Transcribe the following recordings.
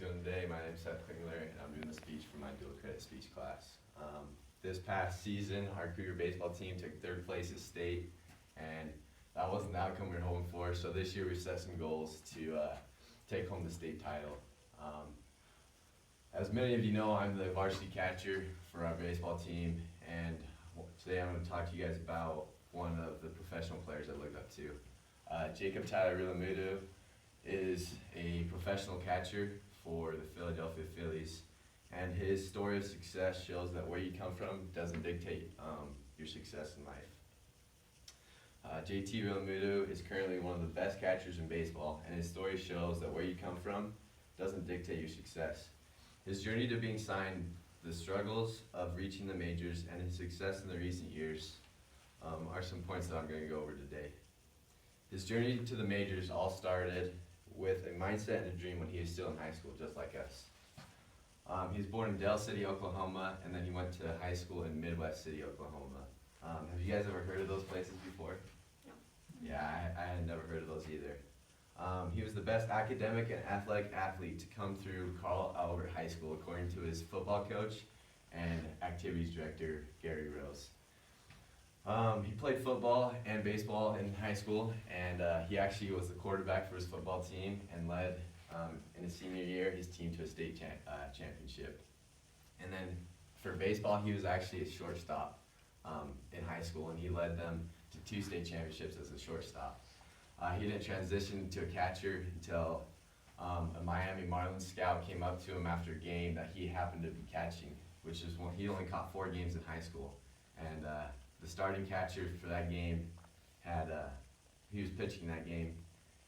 doing today? My name is Seth Klingler, and I'm doing the speech for my dual credit speech class. This past season, our Cougar baseball team took third place at state, and that wasn't the outcome we were hoping for. So this year we set some goals to take home the state title. As many of you know, I'm the varsity catcher for our baseball team, and today I'm going to talk to you guys about one of the professional players I looked up to. Jacob Tyler Rilamudu is a professional catcher for the Philadelphia Phillies, and his story of success shows that where you come from doesn't dictate your success in life. JT Rilamudu is currently one of the best catchers in baseball, and his story shows that where you come from doesn't dictate your success. His journey to being signed, the struggles of reaching the majors, and his success in the recent years are some points that I'm going to go over today. His journey to the majors all started with a mindset and a dream when he was still in high school, just like us. He was born in Dale City, Oklahoma, and then he went to high school in Midwest City, Oklahoma. Have you guys ever heard of those places before? No. Yeah, I had never heard of those either. He was the best academic and athletic athlete to come through Carl Albert High School, according to his football coach and activities director, Gary Rose. He played football and baseball in high school, and he actually was the quarterback for his football team and led, in his senior year, his team to a state championship. And then for baseball, he was actually a shortstop in high school, and he led them to 2 state championships as a shortstop. He didn't transition to a catcher until a Miami Marlins scout came up to him after a game that he happened to be catching, which is when he only caught 4 games in high school. And the starting catcher for that game he was pitching that game,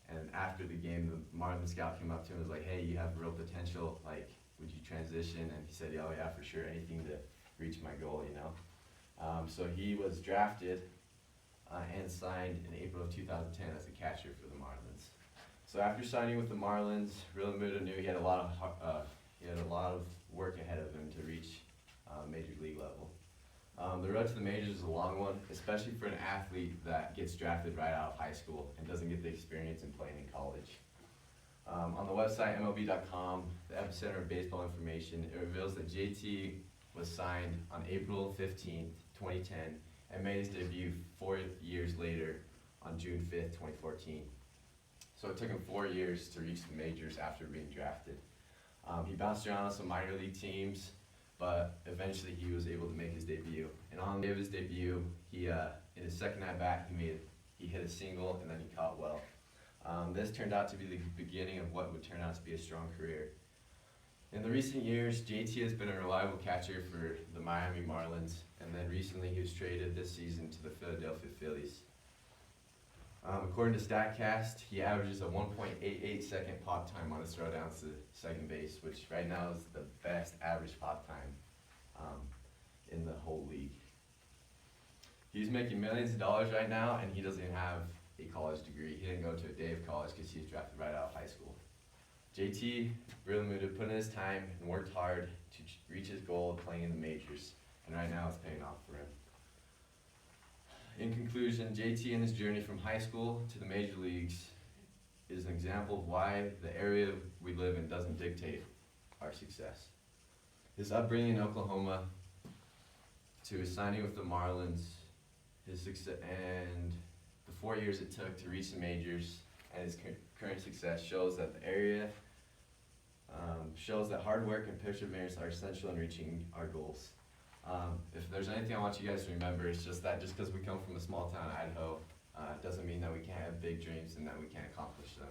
and after the game, the Marlins scout came up to him and was like, "Hey, you have real potential, like, would you transition?" And he said, "Oh yeah, for sure, anything to reach my goal, you know." So he was drafted and signed in April of 2010 as a catcher for the Marlins. So after signing with the Marlins, Rilamudu knew he had a lot of work ahead of him to reach major league level. The road to the majors is a long one, especially for an athlete that gets drafted right out of high school and doesn't get the experience in playing in college. On the website MLB.com, the epicenter of baseball information, it reveals that JT was signed on April 15th, 2010, and made his debut 4 years later on June 5th, 2014. So it took him 4 years to reach the majors after being drafted. He bounced around on some minor league teams, but eventually he was able to make his debut. And on the day of his debut, he in his second at bat, he hit a single, and then he caught well. This turned out to be the beginning of what would turn out to be a strong career. In the recent years, JT has been a reliable catcher for the Miami Marlins, and then recently he was traded this season to the Philadelphia Phillies. According to StatCast, he averages a 1.88 second pop time on his throwdowns to second base, which right now is the best average pop time in the whole league. He's making millions of dollars right now, and he doesn't even have a college degree. He didn't go to a day of college because he was drafted right out of high school. JT Rilamudu put in his time and worked hard to reach his goal of playing in the majors, and right now it's paying off for him. In conclusion, JT and his journey from high school to the major leagues is an example of why the area we live in doesn't dictate our success. His upbringing in Oklahoma, to his signing with the Marlins, his success, and the 4 years it took to reach the majors, and his current success shows that the area shows that hard work and perseverance are essential in reaching our goals. If there's anything I want you guys to remember, it's just that just because we come from a small town in Idaho doesn't mean that we can't have big dreams and that we can't accomplish them.